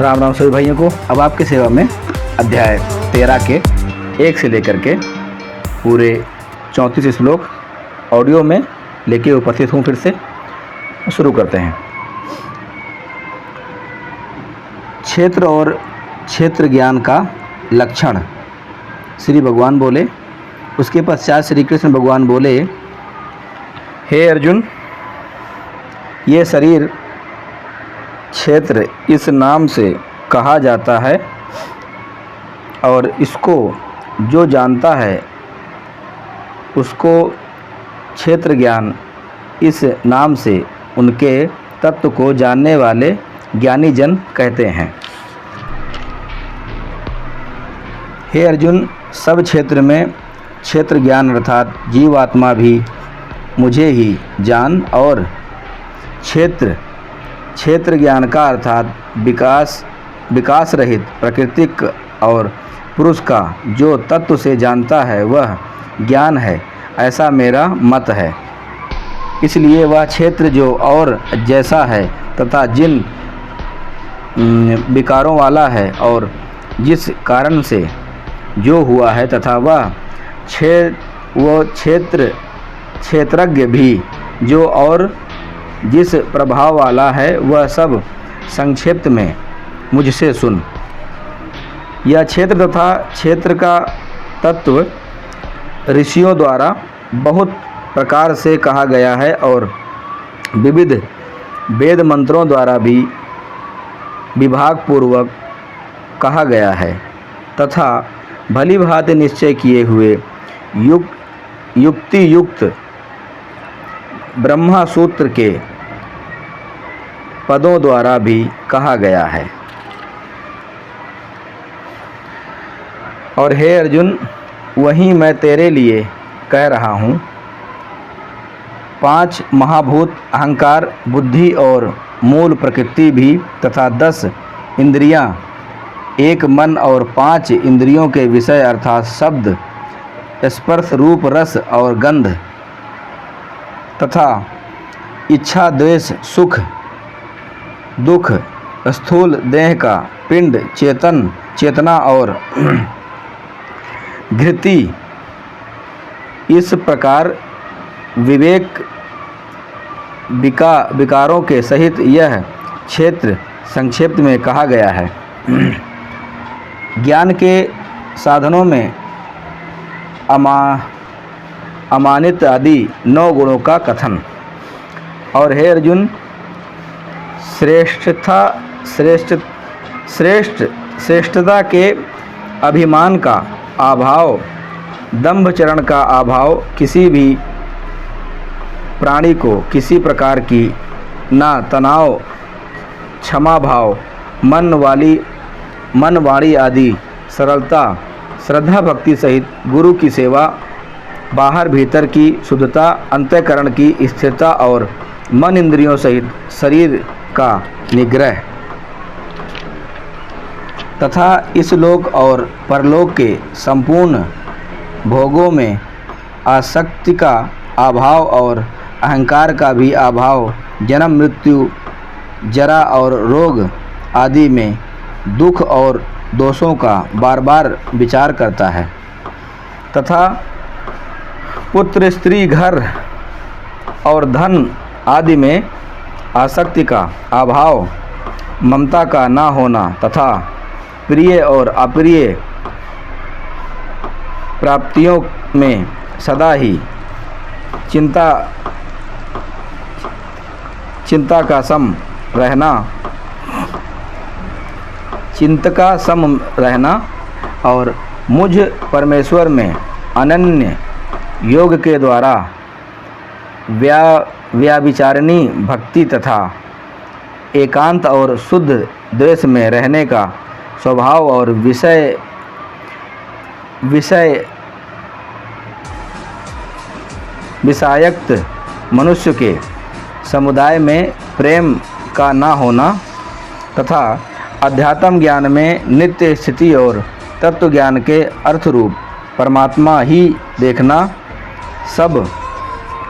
राम राम सभी भाइयों को। अब आपकी सेवा में अध्याय 13 के 1 से लेकर के पूरे 34 श्लोक ऑडियो में लेके उपस्थित हूँ। फिर से शुरू करते हैं। क्षेत्र और क्षेत्र ज्ञान का लक्षण श्री भगवान बोले। उसके पश्चात श्री कृष्ण भगवान बोले, हे अर्जुन, ये शरीर क्षेत्र इस नाम से कहा जाता है और इसको जो जानता है उसको क्षेत्र ज्ञान इस नाम से उनके तत्व को जानने वाले ज्ञानी जन कहते हैं। हे अर्जुन, सब क्षेत्र में क्षेत्र ज्ञान अर्थात जीवात्मा भी मुझे ही जान और क्षेत्र ज्ञान का अर्थात विकास रहित प्राकृतिक और पुरुष का जो तत्व से जानता है वह ज्ञान है, ऐसा मेरा मत है। इसलिए वह क्षेत्र जो और जैसा है तथा जिन विकारों वाला है और जिस कारण से जो हुआ है तथा वह क्षेत्रज्ञ भी जो और जिस प्रभाव वाला है वह सब संक्षिप्त में मुझसे सुन। यह क्षेत्र तथा क्षेत्र का तत्व ऋषियों द्वारा बहुत प्रकार से कहा गया है और विविध वेद मंत्रों द्वारा भी विभाग पूर्वक कहा गया है तथा भली भांति निश्चय किए हुए युक्ति युक्त ब्रह्मा सूत्र के पदों द्वारा भी कहा गया है। और हे अर्जुन, वहीं मैं तेरे लिए कह रहा हूँ। 5 महाभूत अहंकार, बुद्धि और मूल प्रकृति भी तथा 10 इंद्रियां, 1 मन और 5 इंद्रियों के विषय अर्थात शब्द, स्पर्श, रूप, रस और गंध तथा इच्छा, द्वेष, सुख, दुख, स्थूल देह का पिंड, चेतना और धृति, इस प्रकार विवेक विकारों के सहित यह क्षेत्र संक्षिप्त में कहा गया है। ज्ञान के साधनों में अमानित आदि 9 गुणों का कथन। और हे अर्जुन, श्रेष्ठता के अभिमान का अभाव, दंभचरण का अभाव, किसी भी प्राणी को किसी प्रकार की ना तनाव, क्षमा भाव, मन वाणी आदि सरलता, श्रद्धा भक्ति सहित गुरु की सेवा, बाहर भीतर की शुद्धता, अंतःकरण की स्थिरता और मन इंद्रियों सहित शरीर का निग्रह तथा इस लोक और परलोक के संपूर्ण भोगों में आसक्ति का अभाव और अहंकार का भी अभाव, जन्म मृत्यु, जरा और रोग आदि में दुख और दोषों का बार बार विचार करता है तथा पुत्र, स्त्री, घर और धन आदि में आसक्ति का अभाव, ममता का ना होना तथा प्रिय और अप्रिय प्राप्तियों में सदा ही चिंता का सम रहना और मुझ परमेश्वर में अनन्य योग के द्वारा व्याविचारिणी भक्ति तथा एकांत और शुद्ध द्वेष में रहने का स्वभाव और विषायक्त मनुष्य के समुदाय में प्रेम का ना होना तथा अध्यात्म ज्ञान में नित्य स्थिति और तत्व ज्ञान के अर्थ रूप परमात्मा ही देखना सब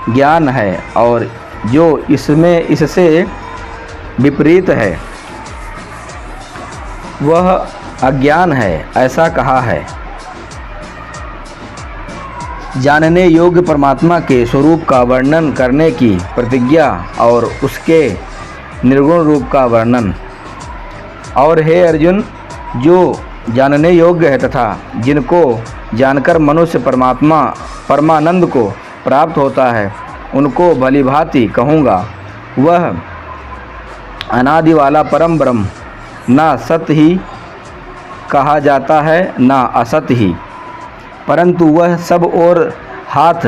ज्ञान है और जो इससे विपरीत है वह अज्ञान है, ऐसा कहा है। जानने योग्य परमात्मा के स्वरूप का वर्णन करने की प्रतिज्ञा और उसके निर्गुण रूप का वर्णन। और हे अर्जुन, जो जानने योग्य है तथा जिनको जानकर मनुष्य परमानंद को प्राप्त होता है, उनको भलीभांति कहूँगा। वह अनादि वाला परम ब्रह्म ना सत्य ही कहा जाता है, ना असत्य ही, परंतु वह सब ओर हाथ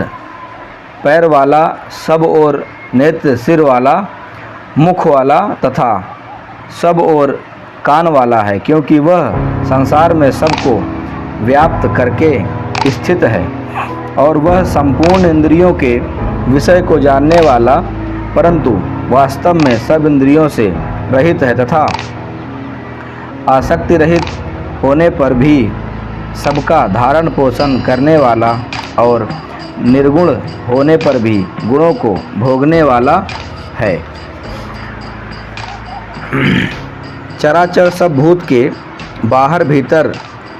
पैर वाला, सब ओर नेत्र सिर वाला, मुख वाला तथा सब ओर कान वाला है, क्योंकि वह संसार में सबको व्याप्त करके स्थित है। और वह संपूर्ण इंद्रियों के विषय को जानने वाला, परंतु वास्तव में सब इंद्रियों से रहित है तथा आसक्ति रहित होने पर भी सबका धारण पोषण करने वाला और निर्गुण होने पर भी गुणों को भोगने वाला है। चराचर सब भूत के बाहर भीतर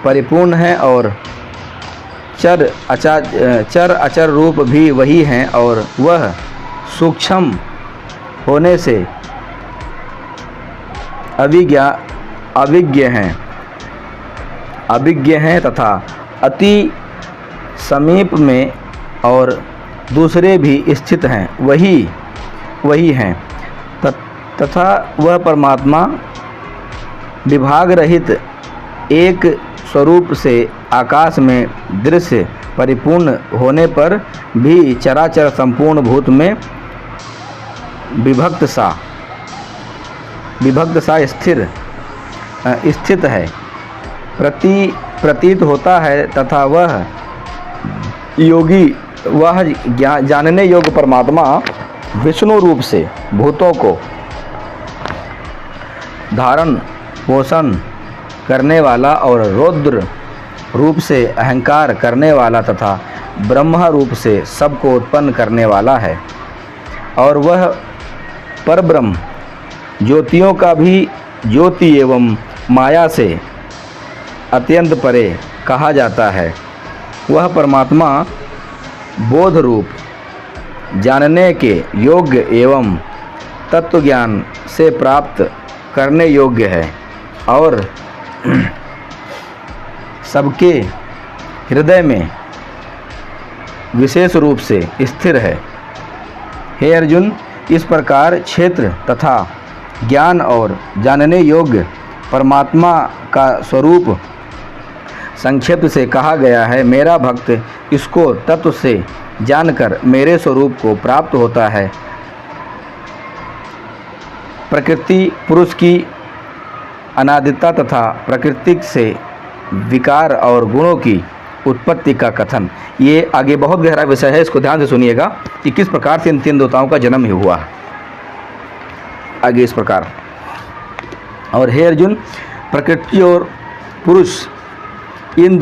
परिपूर्ण है और चर अचर रूप भी वही हैं, और वह सूक्ष्म होने से अभिज्ञ हैं तथा अति समीप में और दूसरे भी स्थित हैं, वही हैं तथा वह परमात्मा विभाग रहित एक स्वरूप से आकाश में दृश्य परिपूर्ण होने पर भी चराचर संपूर्ण भूत में विभक्त सा स्थित है, प्रतीत होता है तथा वह जानने योग्य परमात्मा विष्णु रूप से भूतों को धारण पोषण करने वाला और रौद्र रूप से अहंकार करने वाला तथा ब्रह्म रूप से सबको उत्पन्न करने वाला है। और वह परब्रह्म ज्योतियों का भी ज्योति एवं माया से अत्यंत परे कहा जाता है। वह परमात्मा बोध रूप जानने के योग्य एवं तत्व ज्ञान से प्राप्त करने योग्य है और सबके हृदय में विशेष रूप से स्थिर है। हे अर्जुन, इस प्रकार क्षेत्र तथा ज्ञान और जानने योग्य परमात्मा का स्वरूप संक्षेप से कहा गया है। मेरा भक्त इसको तत्व से जानकर मेरे स्वरूप को प्राप्त होता है। प्रकृति पुरुष की अनादिता तथा प्रकृति से विकार और गुणों की उत्पत्ति का कथन। ये आगे बहुत गहरा विषय है, इसको ध्यान से सुनिएगा कि किस प्रकार से इन तीन देवताओं का जन्म ही हुआ। आगे इस प्रकार, और हे अर्जुन, प्रकृति और पुरुष इन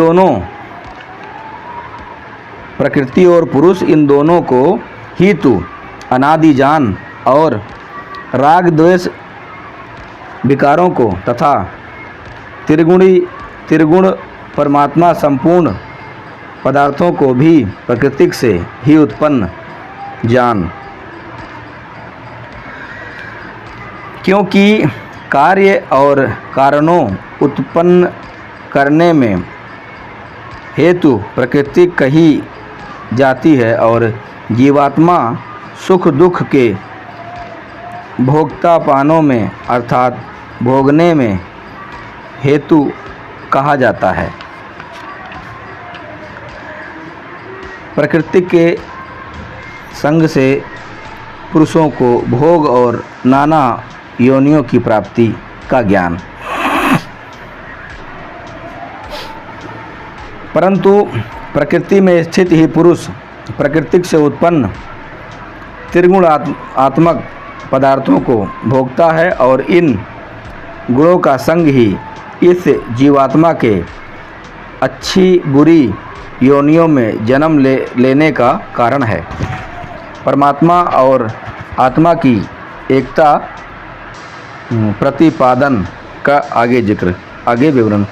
दोनों को ही तू अनादि जान और राग द्वेष विकारों को तथा त्रिगुण परमात्मा संपूर्ण पदार्थों को भी प्रकृति से ही उत्पन्न जान, क्योंकि कार्य और कारणों उत्पन्न करने में हेतु प्रकृति कही जाती है और जीवात्मा सुख दुख के भोक्तापानों में अर्थात भोगने में हेतु कहा जाता है। प्रकृति के संग से पुरुषों को भोग और नाना योनियों की प्राप्ति का ज्ञान, परंतु प्रकृति में स्थित ही पुरुष प्रकृति से उत्पन्न त्रिगुण आत्मक पदार्थों को भोगता है और इन गुणों का संग ही इस जीवात्मा के अच्छी बुरी योनियों में जन्म लेने का कारण है। परमात्मा और आत्मा की एकता प्रतिपादन का आगे जिक्र। आगे विवरण।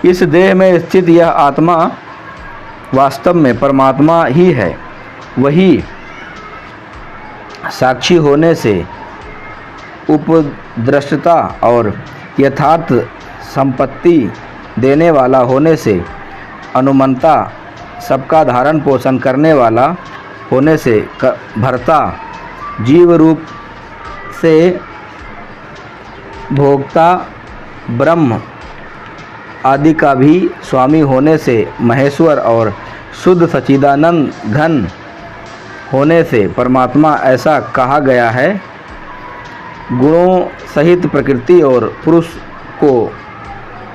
इस देह में स्थित यह आत्मा वास्तव में परमात्मा ही है। वही साक्षी होने से, उपद्रष्टा और यथार्थ संपत्ति देने वाला होने से, अनुमंता, सबका धारण पोषण करने वाला होने से, भर्ता, जीव रूप से भोक्ता, ब्रह्म आदि का भी स्वामी होने से, महेश्वर और शुद्ध सच्चिदानंद घन होने से परमात्मा ऐसा कहा गया है। गुणों सहित प्रकृति और पुरुष को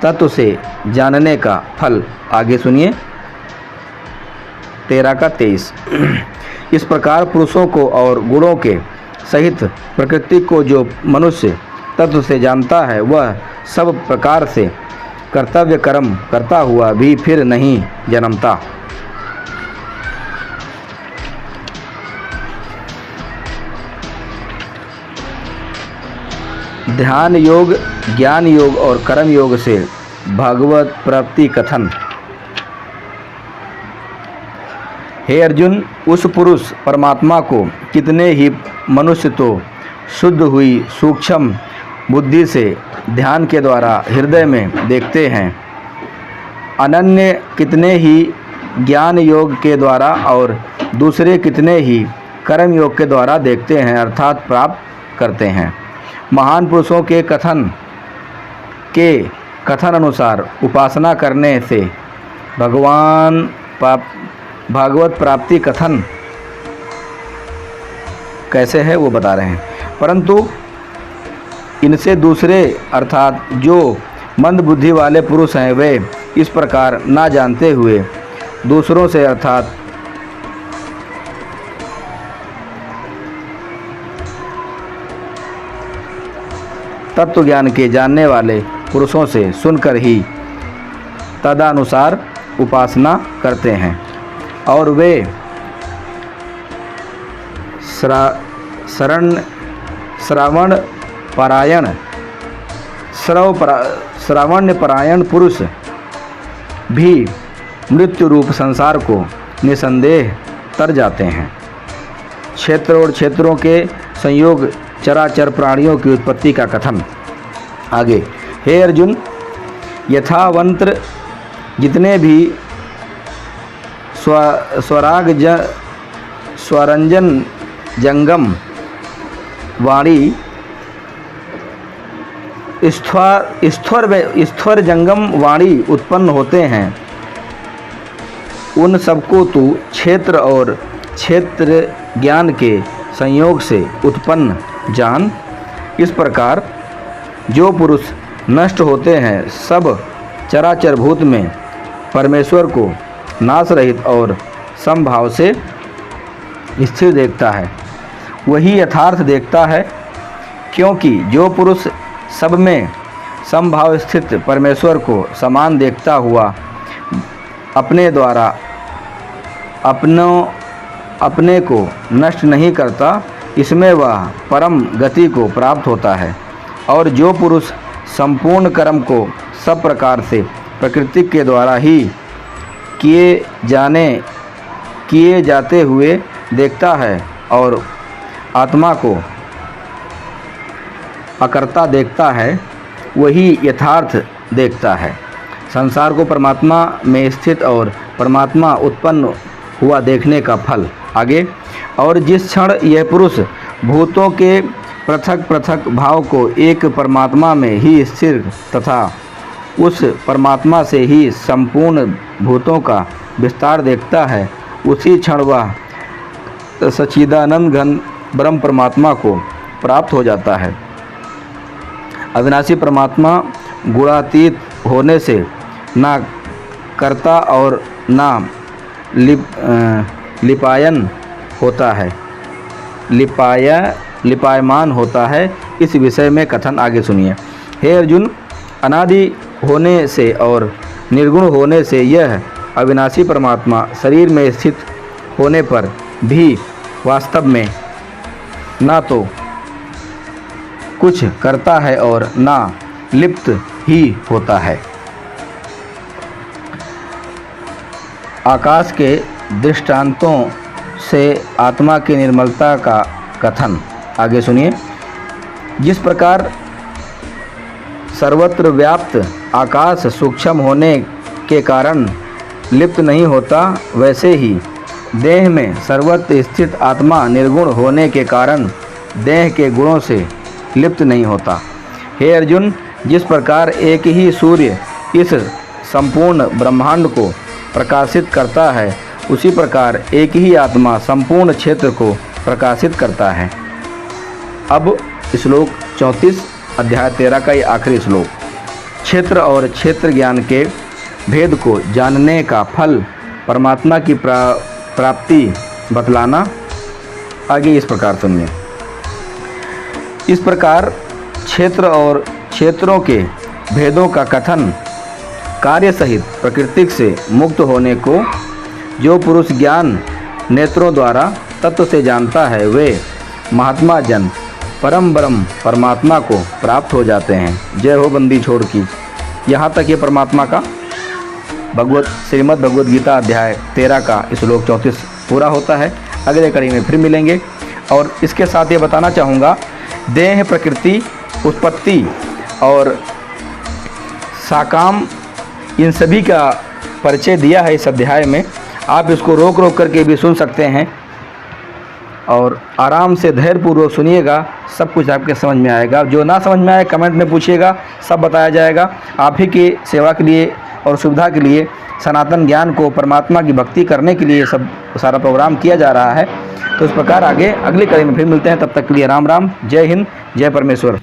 तत्व से जानने का फल। आगे सुनिए 13 का 23। इस प्रकार पुरुषों को और गुणों के सहित प्रकृति को जो मनुष्य तत्व से जानता है, वह सब प्रकार से कर्तव्य कर्म करता हुआ भी फिर नहीं जन्मता। ध्यान योग, ज्ञान योग और कर्म योग से भगवत प्राप्ति कथन। हे अर्जुन, उस पुरुष परमात्मा को कितने ही मनुष्य तो शुद्ध हुई सूक्ष्म बुद्धि से ध्यान के द्वारा हृदय में देखते हैं, अनन्य कितने ही ज्ञान योग के द्वारा और दूसरे कितने ही कर्म योग के द्वारा देखते हैं, अर्थात प्राप्त करते हैं। महान पुरुषों के कथन अनुसार उपासना करने से भागवत प्राप्ति कथन कैसे है वो बता रहे हैं। परंतु इनसे दूसरे अर्थात जो मंद बुद्धि वाले पुरुष हैं, वे इस प्रकार ना जानते हुए दूसरों से अर्थात तत्व ज्ञान के जानने वाले पुरुषों से सुनकर ही तदनुसार उपासना करते हैं, और वे श्रावण्य परायण पुरुष भी मृत्यु रूप संसार को निसंदेह तर जाते हैं। क्षेत्र और क्षेत्रों के संयोग चराचर प्राणियों की उत्पत्ति का कथन। आगे, हे अर्जुन, यथावंत्र जितने भी स्वरंजन जंगम वाणी स्वर जंगम वाणी उत्पन्न होते हैं, उन सबको तू क्षेत्र और क्षेत्र ज्ञान के संयोग से उत्पन्न जान। इस प्रकार जो पुरुष नष्ट होते हैं, सब चराचर भूत में परमेश्वर को नाश रहित और समभाव से स्थिर देखता है, वही यथार्थ देखता है। क्योंकि जो पुरुष सब में समभाव स्थित परमेश्वर को समान देखता हुआ अपने द्वारा अपने को नष्ट नहीं करता, इसमें वह परम गति को प्राप्त होता है। और जो पुरुष संपूर्ण कर्म को सब प्रकार से प्रकृति के द्वारा ही किए जाते हुए देखता है और आत्मा को अकर्ता देखता है, वही यथार्थ देखता है। संसार को परमात्मा में स्थित और परमात्मा उत्पन्न हुआ देखने का फल। आगे, और जिस क्षण यह पुरुष भूतों के पृथक पृथक भाव को एक परमात्मा में ही स्थिर तथा उस परमात्मा से ही संपूर्ण भूतों का विस्तार देखता है, उसी क्षण वह सच्चिदानंद घन ब्रह्म परमात्मा को प्राप्त हो जाता है। अविनाशी परमात्मा गुणातीत होने से ना कर्ता और ना लिपायन होता है, लिपायमान होता है। इस विषय में कथन आगे सुनिए। हे अर्जुन, अनादि होने से और निर्गुण होने से यह अविनाशी परमात्मा शरीर में स्थित होने पर भी वास्तव में ना तो कुछ करता है और ना लिप्त ही होता है। आकाश के दृष्टांतों से आत्मा की निर्मलता का कथन। आगे सुनिए। जिस प्रकार सर्वत्र व्याप्त आकाश सूक्ष्म होने के कारण लिप्त नहीं होता, वैसे ही देह में सर्वत्र स्थित आत्मा निर्गुण होने के कारण देह के गुणों से लिप्त नहीं होता। हे अर्जुन, जिस प्रकार एक ही सूर्य इस संपूर्ण ब्रह्मांड को प्रकाशित करता है, उसी प्रकार एक ही आत्मा संपूर्ण क्षेत्र को प्रकाशित करता है। अब श्लोक 34 अध्याय 13 का ये आखिरी श्लोक। क्षेत्र और क्षेत्र ज्ञान के भेद को जानने का फल परमात्मा की प्राप्ति बतलाना। आगे इस प्रकार सुनिए। इस प्रकार क्षेत्र और क्षेत्रों के भेदों का कथन कार्य सहित प्रकृति से मुक्त होने को जो पुरुष ज्ञान नेत्रों द्वारा तत्व से जानता है, वे महात्मा जन परम ब्रह्म परमात्मा को प्राप्त हो जाते हैं। जय हो बंदी छोड़ की। यहाँ तक ये परमात्मा का श्रीमद् भगवद गीता अध्याय 13 का श्लोक 34 पूरा होता है। अगले कड़ी में फिर मिलेंगे। और इसके साथ ये बताना चाहूँगा, देह, प्रकृति, उत्पत्ति और साकाम, इन सभी का परिचय दिया है इस अध्याय में। आप इसको रोक रोक करके भी सुन सकते हैं और आराम से धैर्यपूर्वक सुनिएगा, सब कुछ आपके समझ में आएगा। जो ना समझ में आए कमेंट में पूछिएगा, सब बताया जाएगा। आप ही की सेवा के लिए और सुविधा के लिए, सनातन ज्ञान को, परमात्मा की भक्ति करने के लिए सब सारा प्रोग्राम किया जा रहा है। तो इस प्रकार आगे अगली कड़ी में फिर मिलते हैं। तब तक के लिए राम राम। जय हिंद, जय परमेश्वर।